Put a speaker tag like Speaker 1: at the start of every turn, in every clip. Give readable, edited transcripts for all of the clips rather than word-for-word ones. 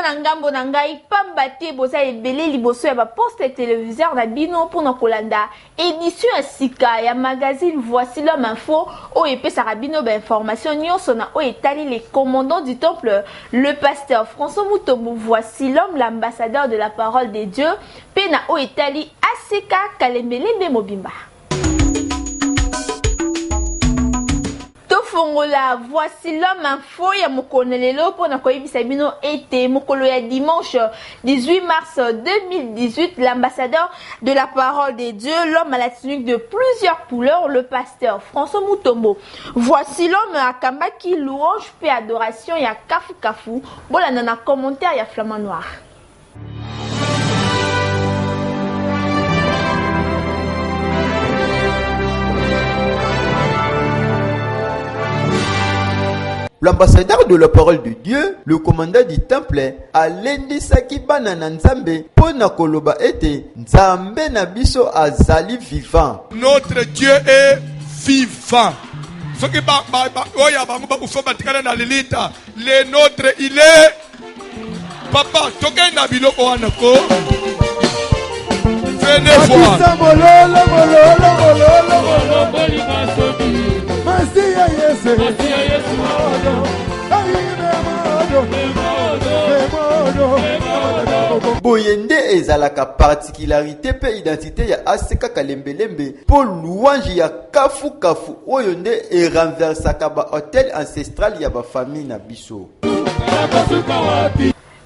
Speaker 1: na ngambo na ngai pamba te boza ebele liboso ya ba poste téléviseur na bino pona kolanda édition ya sika ya magazine Voici l'homme info o epesaka bino ba information nyonso na o etali les commandants du temple le pasteur François Mutombo. Voici l'homme, l'ambassadeur de la parole de Dieu pena o etali aseka kalembelembe mobimba. Fongola, voici l'homme info ya mokonelelo pour na koyebisa bino été mokolo ya dimanche 18 mars 2018 l'ambassadeur de la parole de Dieu, l'homme à la tunique de plusieurs couleurs, le pasteur François Mutombo. Voici l'homme à Kambaki louange et adoration ya kafu kafu. Bola nana commentaire ya Flamand Noir.
Speaker 2: L'ambassadeur de la parole de Dieu, le commandant du temple, a lendisaki bana na Nzambe pona koloba ete Nzambe na biso azali vivant.
Speaker 3: Notre Dieu est vivant. Ce qui le nôtre il est papa toke na biloko wana ko venez voir.
Speaker 2: Boyende ezalaka particularité pe identité ya aseka kalembelembe pour louange ya kafu kafu oyo nde e renversaka ba hôtel ancestral ya ba famille na biso.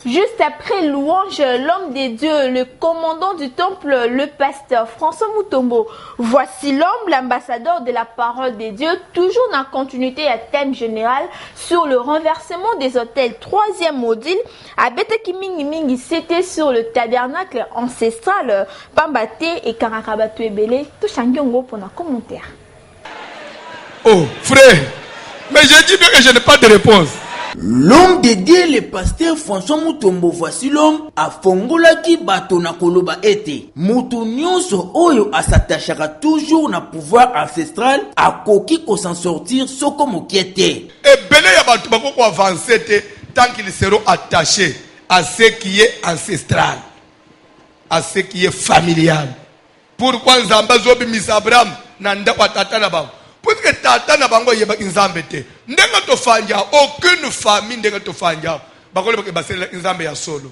Speaker 1: Juste après louange, l'homme des dieux, le commandant du temple, le pasteur François Mutombo. Voici l'homme, l'ambassadeur de la parole des dieux, toujours en continuité à thème général sur le renversement des hôtels. Troisième module, à Beteki Mingi Mingi, c'était sur le tabernacle ancestral, Pambate et Karakabatu Ebele. Tout changyongo pour un commentaire.
Speaker 3: Oh, frère, mais j'ai dit que je n'ai pas de réponse.
Speaker 4: L'homme de Dieu, le pasteur François Mutombo, voici l'homme, a fongolaki bato na koloba ete. Mutu nyonso oyo asatachaka toujours na pouvoir ancestral, a koki ko s'en sortir soko mokiete.
Speaker 3: Et belé ya bato bako ko avancer te tant qu'ils seront attachés à ce qui est ancestral, à ce qui est familial. Pourquoi Nzamba zobi Abraham na ndako tata na ba? Parce que tata na bango yeba Nzambe te. Ndenga to fanja aucune famille ndenga to fanja. Bakole ba ke basela Nzambe ya solo.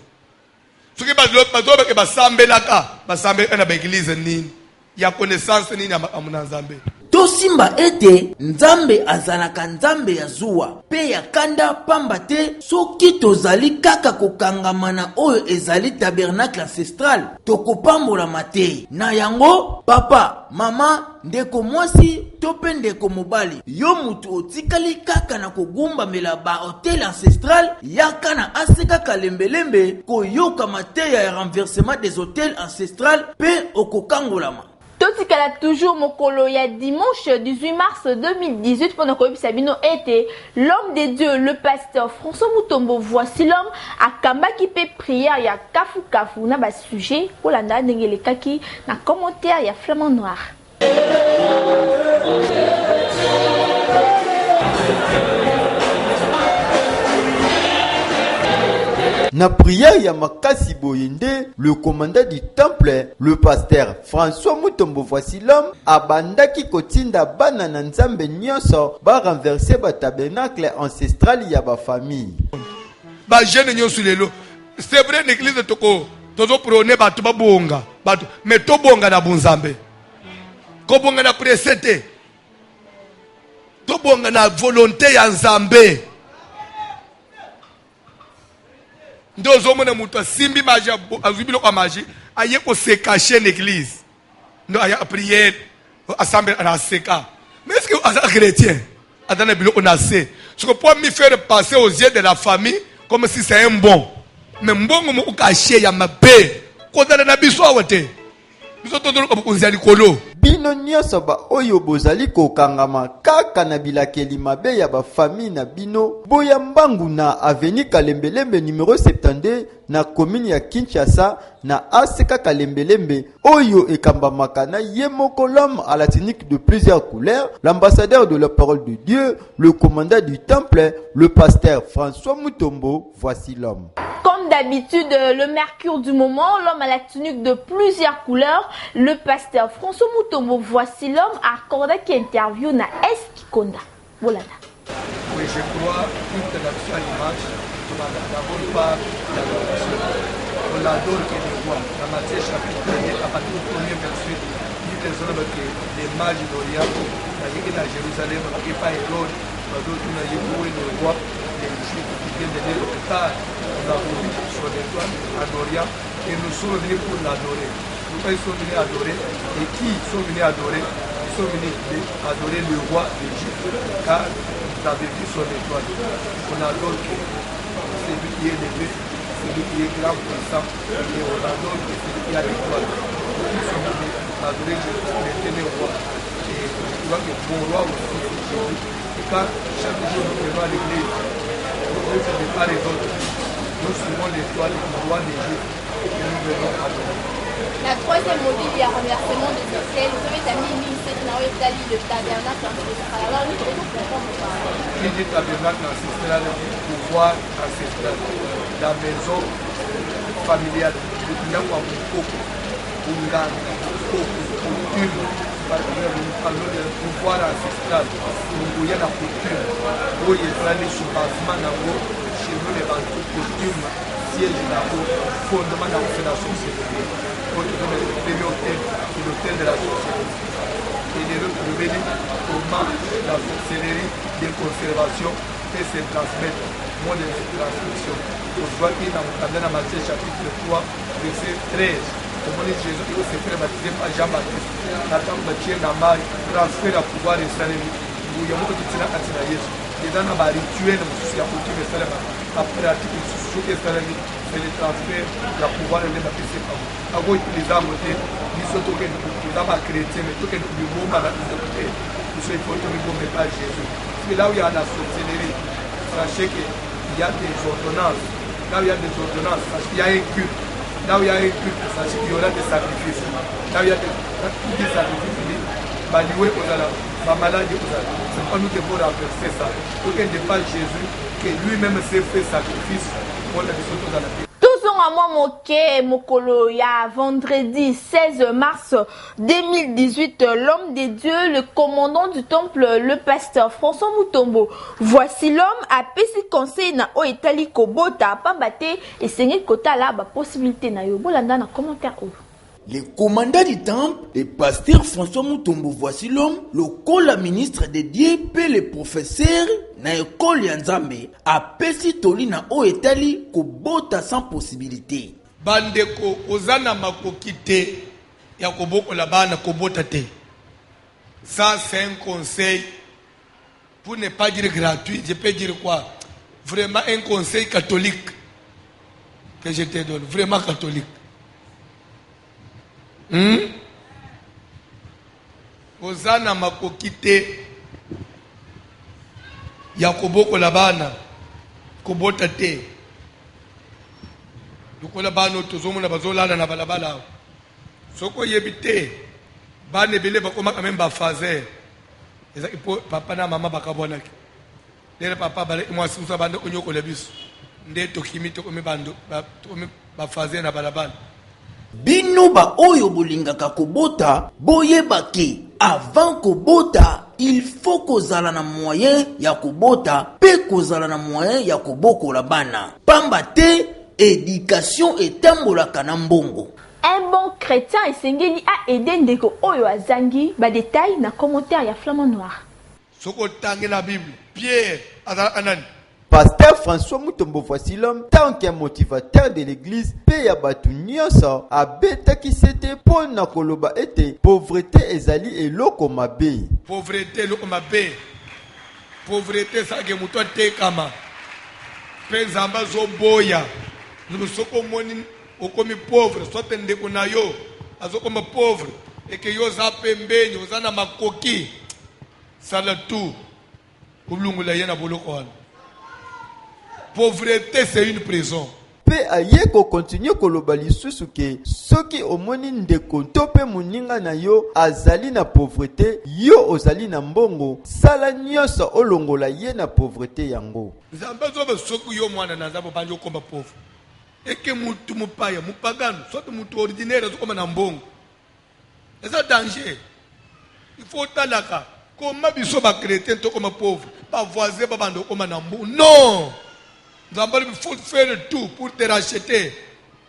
Speaker 3: Soki ba zo ke basambelaka, basambela na ba église nini? Ya connaissance nini amuna Nzambe.
Speaker 4: Tosimba ete Nzambe azalaka Nzambe ya zuwa pe ya kanda pamba te soki tozali kaka kokangamana oyo ezali tabernacle ancestral tokopambola mate na yango papa mama ndeko mwasi to pe ndeko mobali yo mutu otikali kaka na kogumbamela ba hotel ancestral yaka na aseka kalembelembe koyoka mateya ya renversement des hôtels ancestral pe okokangolama.
Speaker 1: Totikala toujours mokolo ya dimanche 18 mars 2018 pendant que Sabino était l'homme de Dieu, le pasteur François Mutombo. Voici l'homme à Kambaki pe prière ya kafu kafu na ba sujet pour la nda ndengele kaki na commentaire ya Flamand Noir.
Speaker 2: Na prière ya makasi boyende, le commandant du temple, le pasteur François Mutombo, voici l'homme, abandaki kotinda bana na Nzambe nyonso ba renverser ba tabernacle ancestral ya ba famille.
Speaker 3: Ba jeune nyonso lelo, c'est vrai l'église toko tozo prôner batu ba bonga, batu mais to bonga na bunzambe. Ko bonga na précédé. To bonga na volonté ya Nzambe. Ndozo mona mutu simbi maji azubilo kwa maji aye ko se cacher l'église ndo aya prière assemblée na seka. Mais est-ce que as chrétien adana bilo on a se ce que pour me faire passer aux yeux de la famille comme si c'est un bon mais mbongo mo cacher ya mabe ko dala na biso awote biso to ndolo ko nzali kolo
Speaker 2: bino nyonso ba oyo bozali kokangama kaka na bilakeli mabe ya ba famille na bino boya mbangu na avenue Kalembelembe numéro 72 na commune ya Kinshasa na aseka Kalembelembe oyo ekambamaka na yemoko l'homme à la tunique de plusieurs couleurs, l'ambassadeur de la parole de Dieu, le commandant du temple, le pasteur François Mutombo. Voici l'homme.
Speaker 1: Comme d'habitude, le mercure du moment, l'homme à la tunique de plusieurs couleurs, le pasteur François Mutombo, voici l'homme accordé qui interview na Eskikonda. Voilà.
Speaker 3: Oui, je crois toute l'action à l'image, d'abord par l'adoration. On l'adore que les voix. Dans Matthieu chapitre 1, à partir du premier verset, il dit que les mages d'Orient, à Jérusalem, et pas Hérode, d'autres on a dit le roi, les juifs qui viennent de l'hôpital, on a vu sur l'étoile en Orient, et nous sommes venus pour l'adorer. Pourquoi ils sont venus adorer? Et qui sont venus adorer? Ils sont venus adorer le roi d'Égypte, car vous avez vu son étoile. On adore que celui qui est élevé, celui qui est grand puissant, et on adore que celui qui a l'étoile. Ils sont venus adorer l'éternel roi. Et tu vois que mon roi aussi, c'est Jésus. Et quand chaque jour nous venons à l'église, nous ne faisons pas les autres. Nous suivons l'étoile du roi d'Égypte et nous venons adorer.
Speaker 1: La troisième module, il y a renversement des aisselles. Vous avez mis le tabernacle ancestral. Alors, nous devons comprendre ça.
Speaker 3: Qui dit tabernacle ancestral, pouvoir ancestral, la maison familiale, il y a quoi pour Unganda, coutume, nous parlons de pouvoir ancestral, nous y a la coutume, où il y a les soubasements, chez nous les banques coutume, siège là-haut, fondement de la société. Le premier hôtel, c'est l'hôtel de la société. Et les rebelles, comment la sorcellerie de conservation peut se transmettre, mode de transmission. On voit qu'il dans Matthieu chapitre 3, verset 13, comment Jésus il s'est fait baptiser par Jean-Baptiste. Nathan Bachie Namai transfère le pouvoir d'Israël. Vous y a beaucoup de gens qui sont Jésus. Les gens ont rituel, ils ont coutume Israël. Après la pratique, ils sont c'est le transfert de pouvoir de l'Église. Avant les armes, ils sont tous les armes chrétiens, mais tous les mots à la société. Ils sont tous les mots, mais pas Jésus. C'est là où il y a la sorcellerie. Sachez qu'il y a des ordonnances. Là où il y a des ordonnances, sachez qu'il y a un culte. Là où il y a un culte, sachez qu'il y aura des sacrifices. Là où il y a des sacrifices, baloué aux ala, ma maladie aux ala. C'est pas nous qui devons renverser ça. Pour qu'il n'y ait pas Jésus, que lui-même s'est fait sacrifice pour la vie aux ala.
Speaker 1: Toujours à moi, Moké Mokolo, il y a vendredi 16 mars 2018, l'homme des dieux, le commandant du temple, le pasteur François Mutombo. Voici l'homme à Pessi conseil na o etali kobota, pas batté et seigneur kota là, ba possibilité na yo. Bolanda na commentaire.
Speaker 4: Le commandant du temple, le pasteur François Mutombo, voici l'homme, le col ministre de Dieu, pe le professeur, na école Yanzambe, a pesi toli na o etali kobota sans possibilité.
Speaker 3: Bandeko, ozana makoki te, ya koboko la bana kobota te. Ça, c'est un conseil, pour ne pas dire gratuit, je peux dire quoi? Vraiment un conseil catholique que je te donne, vraiment catholique. Ozana makoki te ya koboko la bana kobota te lukola bana tozomona bazolala na balabala soko yebi te bana ebele bakoma quand même bafazer ezaki po papa na mama bakabonaki lere papa bale mwasi usa banda onyokola biso nde tokimi tokomi bando bafazer na balabala.
Speaker 4: Bino ba oyo bolingaka kobota boyebaki avant kobota il faut kozala na moyen ya kobota pe kozala na moyen ya kobokola bana pamba te éducation etambolaka na mbongo.
Speaker 1: Un bon chrétien esengeli a aidé ndeko oyo azangi ba détail na commentaire ya Flamand Noir.
Speaker 3: Soko tangi la Bible Pierre anani
Speaker 2: Pasteur François Mutombo, voici l'homme, tant qu'un motivateur de l'église, paye à batu nyonso, a beta qui c'était pour na koloba ete, pauvreté ezali et loko mabe.
Speaker 3: Pauvreté loko mabe. Pauvreté ça que muto te kama. Penzamba zo boya. Nous soko moni okomi pauvre, soit ndeko na yo, azokoma pauvre et que yo za pembenyo, za na makoki. Sala tout. Kulungula yena boloko wana. Pauvreté, c'est une prison.
Speaker 2: Pe ayeko continue koloba lisusu ke soki omoni ndeko to pe muninga na yo azali na pauvreté, yo ozali na mbongo, sala nyonso olongola ye na pauvreté yango.
Speaker 3: Nzambe zo soki yo mwana na nzambe banjo komba pauvre. Et que mutu mupaya, mupagano, soit mutu ordinaire, comme un ambongo. C'est un danger. Il faut talaka. Comment biso ba chrétien to comme pauvre, pas voisin, pas bando comme un ambongo. Non! Il faut faire tout pour te racheter.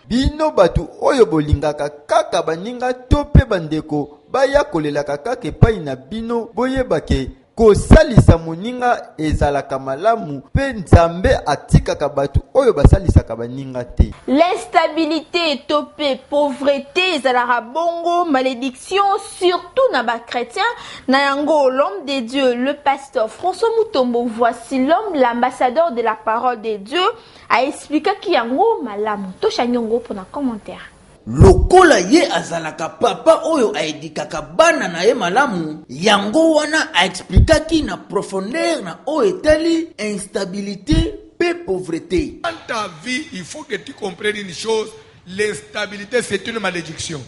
Speaker 2: Bino batu oyo bolingaka kaka baninga to pe bandeko baya kolelaka kaka epai na bino boyebake kosalisa moninga ezalaka malamu pe nzambe atikaka batu oyo basalisaka baninga te.
Speaker 1: L'instabilité, topé, pauvreté, ezalaka bongo, malédiction, surtout na ba chrétien, na yango l'homme de Dieu, le pasteur François Mutombo, voici l'homme, l'ambassadeur de la parole de Dieu, a expliqué ki yango malamu. Tosha nyongo pour na commentaire.
Speaker 4: Lokola ye azalaka papa oyo aedikaka bana na ye malamu, yango wana a expliqué na profondeur na oyo etali instabilité pe pauvreté.
Speaker 3: Dans ta vie, il faut que tu comprennes une chose, l'instabilité c'est une malédiction.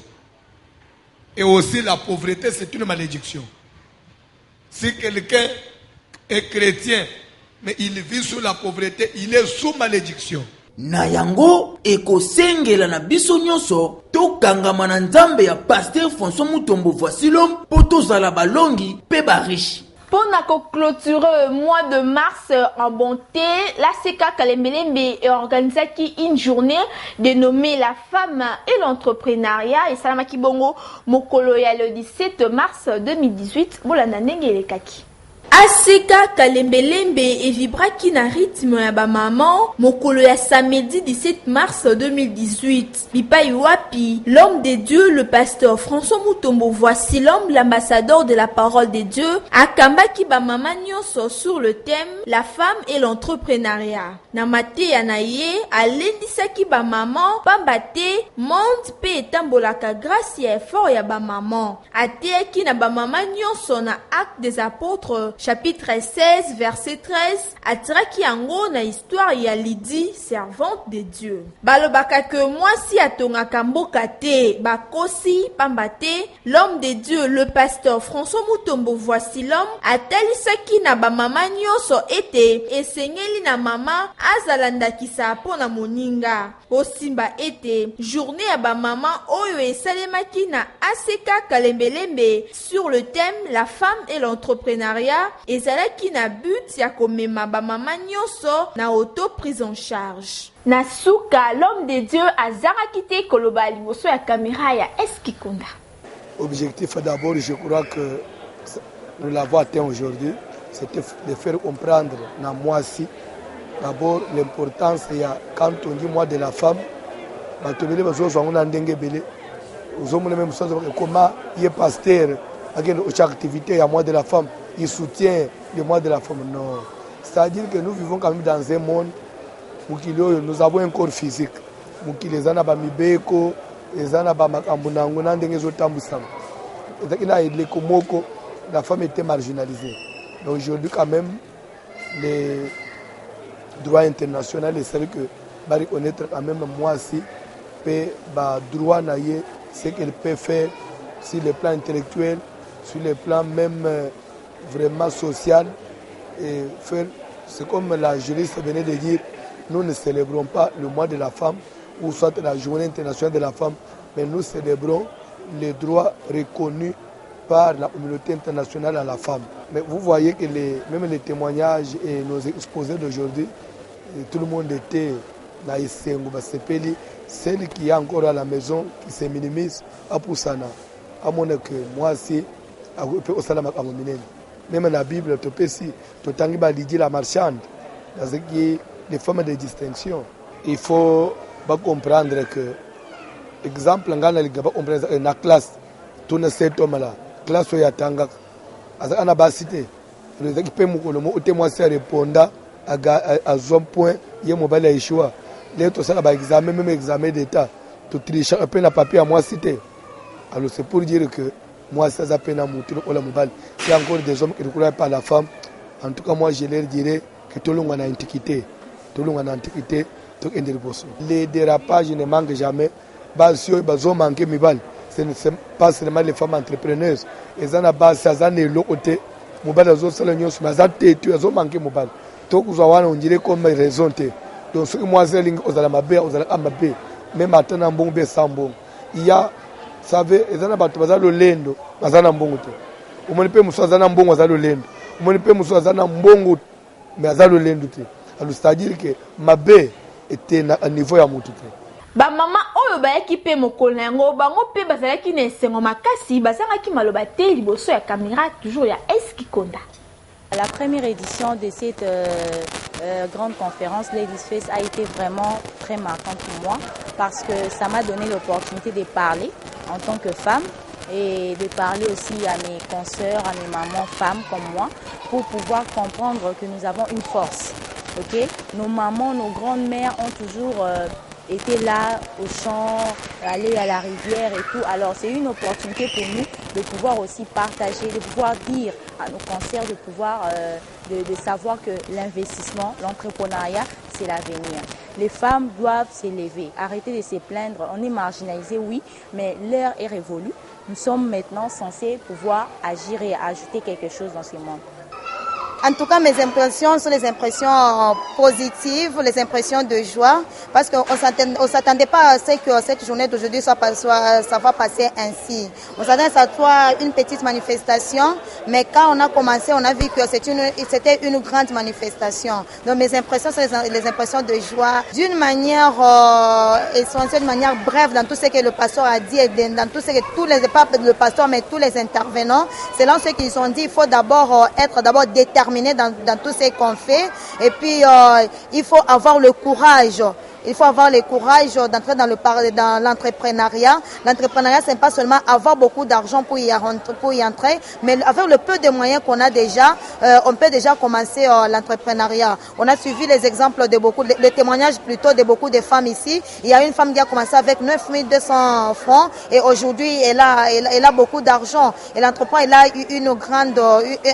Speaker 3: Et aussi la pauvreté c'est une malédiction. Si quelqu'un est chrétien, mais il vit sous la pauvreté, il est sous malédiction.
Speaker 4: Na yango ekosengela na biso nyonso tokangama na nzambe ya pasteur François Mutombo voici l'homme po tozala balongi pe bariche.
Speaker 1: Pour clôturer le mois de mars en bonté, la CK Kalembelembe a organisé une journée dénommée La femme et l'entrepreneuriat. Et Salamaki Bongo Mokoloya le 17 mars 2018. Bolana Nengele Kaki. Aseka Kalembelembe et vibraki na rythme ya ba maman mokolo ya samedi 17 mars 2018. Bipai wapi, l'homme de Dieu, le pasteur François Mutombo, voici l'homme, l'ambassadeur de la parole de Dieu, akambaki ba maman nyonso sur le thème la femme et l'entrepreneuriat. Na mate ya na ye, alendisaki ba maman pambate monde pe etambolaka grâce ya effort ya ba maman. Ateyaki na ba maman nyonso na acte des apôtres chapitre 16, verset 13, atiraki yango na histoire ya Lydie, servante de Dieu. Balobaka que moi si atongaka mboka te, bakosi pambate, l'homme de Dieu, le pasteur François Mutombo, voici l'homme, atalisaki na ba mama nyonso ete, esengeli na mama azalandakisa po na moninga. Osimba ete, journée ya ba mama oyo esalemaki na ACK Kalembelembe sur le thème la femme et l'entrepreneuriat. Ezalaki na but ya komema ba mama nyonso na auto prise en charge. Nasuka, l'homme de Dieu azaraki te koloba liboso ya caméra ya Eskikonda.
Speaker 5: Objectif d'abord, je crois que nous l'avons atteint aujourd'hui, c'était de faire comprendre na moi-ci d'abord l'importance ya quand on dit moi de la femme, batobele bazo on a ndenge belé. Ozomona même ça comment il est pasteur avec chaque activité ya moi de la femme. Il soutient le mois de la femme. Non. C'est-à-dire que nous vivons quand même dans un monde où nous avons un corps physique. Où les gens ont mibeko, les gens ont la femme était marginalisée. Mais aujourd'hui, quand même, les droits internationaux, c'est vrai que va reconnaître quand même moi aussi, droit ce qu'elle peut faire sur le plan intellectuel, sur le plan même vraiment social et faire, c'est comme la juriste venait de dire, nous ne célébrons pas le mois de la femme ou soit la journée internationale de la femme, mais nous célébrons les droits reconnus par la communauté internationale à la femme. Mais vous voyez que même les témoignages et nos exposés d'aujourd'hui, tout le monde était dans les celle qui est encore à la maison, qui se minimise, à Poussana. À mon que moi aussi, au Salama Kamominene. Même dans la Bible, tu peux si tu as Lydie la marchande, dans ce qui est les femmes de distinction. Il faut pas comprendre que, exemple, dans la classe, tu ne sais pas là, classe où il y a tanga, à la base cité, les équipes où témoin se répondent à son point, il y a mon bel échoua. Les autres, ça va examen, même examen d'état, tu triches un peu la papier à moi cité. Alors c'est pour dire que moi, ça a peine à monter le mobile. Il y a encore des hommes qui ne croient pas à la femme. En tout cas, moi, je leur dirais que tout le monde a antiquité. Tout le monde a antiquité. Les dérapages ne manquent jamais. Ce n'est pas seulement les femmes entrepreneuses. Ils ont l'autre côté. On dirait comme raison. Donc ce que moi j'ai ling aux alamabe aux alamabe même maintenant bon be sambo il y a savez ezana bato bazalo lendo bazana mbongo te omoni pe muso azana mbongo azalo lendo omoni pe muso azana mbongo mais azalo lendo te alors c'est-à-dire que mabe était à niveau ya mutu te
Speaker 1: ba mama oyo bayaki pe mokolo yango bango pe bazalaki na esengo makasi bazangaki maloba te liboso ya caméra toujours ya Eski Konda.
Speaker 6: La première édition de cette grande conférence Ladies Face a été vraiment très marquante pour moi parce que ça m'a donné l'opportunité de parler en tant que femme et de parler aussi à mes consoeurs, à mes mamans femmes comme moi pour pouvoir comprendre que nous avons une force. Okay? Nos mamans, nos grandes-mères ont toujours été là au champ, aller à la rivière et tout. Alors c'est une opportunité pour nous de pouvoir aussi partager, de pouvoir dire à nos consoeurs, de pouvoir de savoir que l'investissement, l'entrepreneuriat, c'est l'avenir. Les femmes doivent s'élever, arrêter de se plaindre. On est marginalisé, oui, mais l'heure est révolue. Nous sommes maintenant censés pouvoir agir et ajouter quelque chose dans ce monde.
Speaker 7: En tout cas, mes impressions sont les impressions positives, les impressions de joie, parce qu'on ne s'attendait pas à ce que cette journée d'aujourd'hui ça va passer ainsi. On s'attendait à ça soit une petite manifestation, mais quand on a commencé, on a vu que c'était une grande manifestation. Donc mes impressions sont les impressions de joie, d'une manière essentielle, d'une manière brève, dans tout ce que le pasteur a dit, et dans tout ce que tous les pas le pasteur, mais tous les intervenants, c'est là ce qu'ils ont dit. Il faut d'abord être déterminé dans tout ce qu'on fait et puis il faut avoir le courage. Il faut avoir le courage d'entrer dans l'entrepreneuriat. L'entrepreneuriat, ce n'est pas seulement avoir beaucoup d'argent pour y entrer, mais avec le peu de moyens qu'on a déjà, on peut déjà commencer l'entrepreneuriat. On a suivi les exemples de beaucoup, le témoignage plutôt de beaucoup de femmes ici. Il y a une femme qui a commencé avec 9200 francs et aujourd'hui, elle a beaucoup d'argent. Elle entreprend, elle a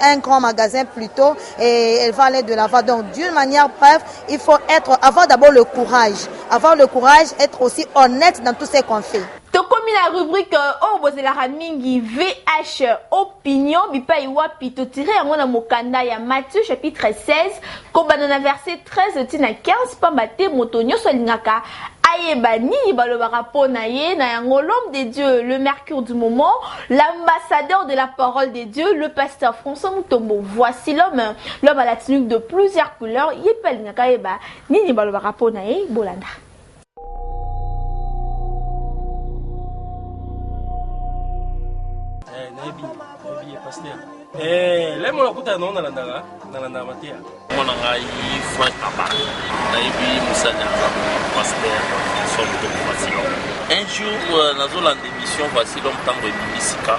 Speaker 7: un grand magasin plutôt et elle va aller de l'avant. Donc, d'une manière brève, il faut avoir d'abord le courage. Avoir le courage, être aussi honnête dans tout ce qu'on fait.
Speaker 1: Tokomi la rubrique Obozela Mingi VH Opinion bipa iwapi to tiré yango na mokanda ya Matthieu chapitre 16 kobana na verset 13 tina 15 pambate moto nyonso lingaka ayeba nini balobaka pona ye na yango l'homme de Dieu, le mercure du moment, l'ambassadeur de la parole de Dieu, le pasteur François Mutombo. Voici l'homme à la tunique de plusieurs couleurs, yepel lingaka ayeba nini balobaka pona ye bolanda.
Speaker 8: Nayebi pasteur. Les mon akuta non nalanda matia.
Speaker 9: Mon ngai Frank Papa. Nayebi musanya pasteur François Mutombo. Un jour nazo la émission voici l'homme tango bimisika.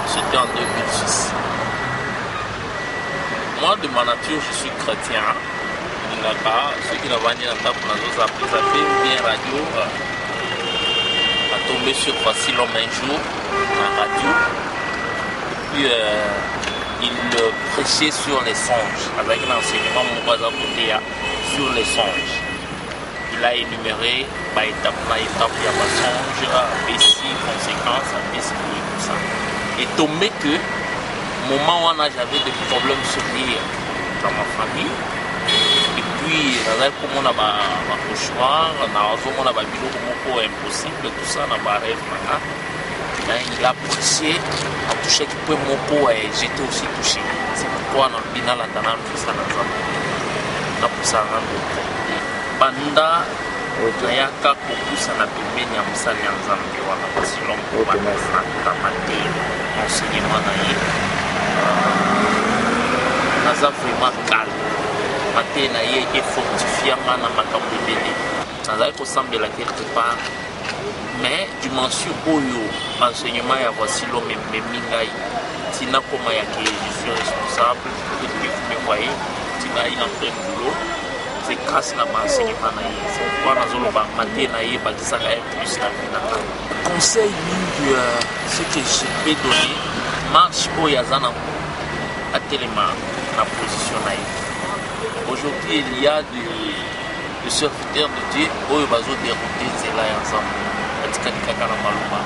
Speaker 9: C'était en 2006. Moi de ma nature je suis chrétien. Ceux qui n'ont pas dit la nazo ça fait bien radio. A tombé sur voici l'homme un jour en radio. Et puis il prêchait sur les songes avec l'enseignement sur les songes. Il a énuméré par étape par étape il y a pas songe, ABC, conséquences, ABC et tout ça. Et tombé que moment où j'avais des problèmes sérieux dans ma famille. Et puis comme on a un cauchemar, on a un biloko impossible, tout ça, on a un rêve. Il a prêché, a touché qui peut mon pot et j'étais aussi touché. C'est pourquoi on a bien la tana tout ça dans la poussa banda ya ka kokusa na pembeni ya mosali ya Nzambe wana kasi lompo na materi enseignement na ye naza vraiment calme materi na ye efortifianga na makambo ebele nazali kosambela quelque part mais dimension oyo enseignement ya voici l'homme ememi ngai tina koma yake je suis responsable de ce que vous me voyez tina il en train de boulot c'est grâce na enseignement na ye c'est pourquoi nazoloba matin na ye bakisaka ye plus na vie na ngai conseil mingi ce que je peux donner marche oyo aza na atelema na position na ye aujourd'hui il y a des serviteurs de Dieu oyo bazodérouter nzela ya Nzambe atikali kaka na maloba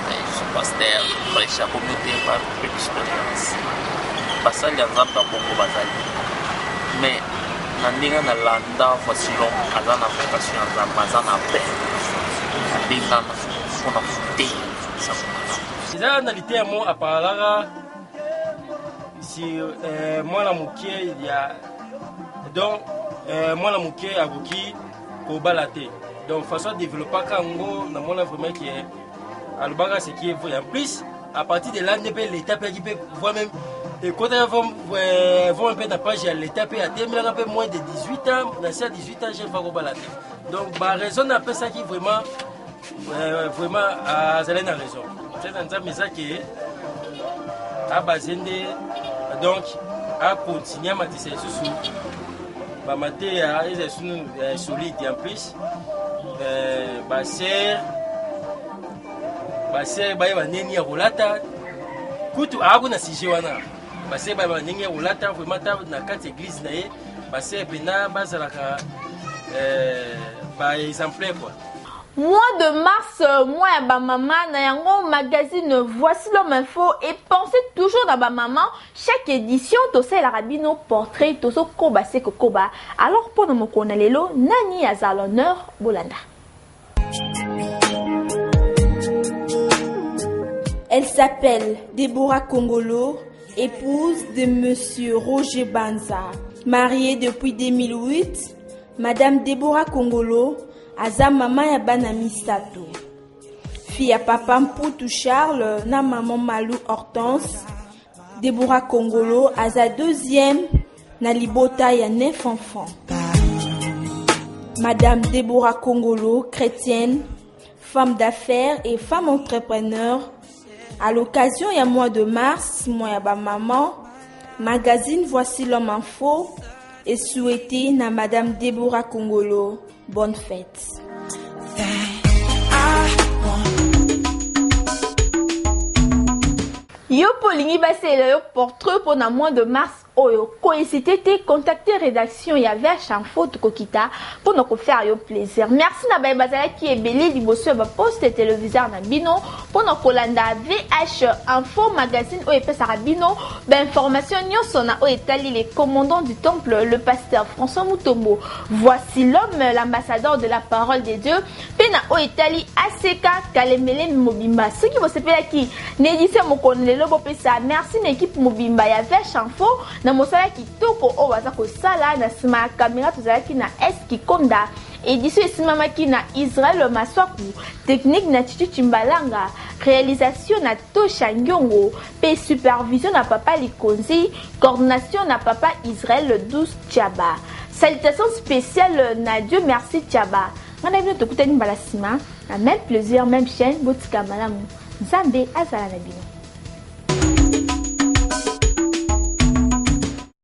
Speaker 9: je suis pasteur prêche à communauté par expérience basali ya Nzambe bongo bazali mais na ndenge nalanda voici l'homme aza na vocation ya nzambe aza na pere abengana mpona koteya
Speaker 8: eza na litemo aparalaka sur mwana mokie ya donc mwana mokie akoki kobala te donc façon développaka yango na mona vraiment qui est alobaka ce qui est vrai en plus à partir de là nde l'état pe qui peut voir même et quand on va un peu na page ya l'état pe atemelaka pe moins de 18 ans na ça 18 ans j'ai fa kobala te donc ba raison na pe ça qui vraiment vraiment azali na raison c'est dans ça mais ça qui a basende donc a continuer à matisse sous ba maté ya est solide en plus ba ser ba ba neni ya rolata kutu akuna sije wana ba ser ba neni ya rolata vraiment ta na kati église na ye ba ser pena bazalaka ba exemplaire quoi.
Speaker 1: Mois de mars, moi et ma maman, na yango magazine Voici l'homme info et pensez toujours dans ma maman. Chaque édition, to c'est la rabino portrait, to so koba se koba. Alors pour nous connaître nani aza l'honneur Bolanda.
Speaker 10: Elle s'appelle Déborah Kongolo, épouse de Monsieur Roger Banza. Mariée depuis 2008, Madame Déborah Kongolo aza mama ya bana misato. Fille ya papa Mputu Charles na maman Malou Hortense. Déborah Kongolo aza deuxième na libota ya 9 enfants. Madame Déborah Kongolo, chrétienne, femme d'affaires et femme entrepreneur. À l'occasion ya mois de mars, mois ya ba maman, magazine Voici l'homme info et souhaité na Madame Déborah Kongolo bonne fête.
Speaker 1: Yo polingi basela yo portrait pour na mois de mars oyo coïncité te contacter rédaction ya VH Info Kokita pour nous faire yo plaisir. Merci na bazala qui est belé liboso ba poste téléviseur na bino pour nous kolanda VH Info magazine o epesa rabino ba information nyonso na o etali les commandants du temple le pasteur François Mutombo. Voici l'homme l'ambassadeur de la parole de Dieu pena o etali ACK Kalemele Mobimba. Ce qui vous s'appelle qui n'édition mo konelo bo pesa merci na équipe Mobimba ya VH Info na mosala kitoko o baza ko sala na sima caméra tozalaki na Eski Konda édition esimamaki na Israël Maswaku technique na Titi Chimbalanga réalisation na Tosha Ngyongo pe supervision na Papa Likonzi coordination na Papa Israël 12 Tchaba salutations spéciales na Dieu merci Tchaba ngana bino tokutani mbala sima na même plaisir même chaîne botika malamu Nzambe azala na bino.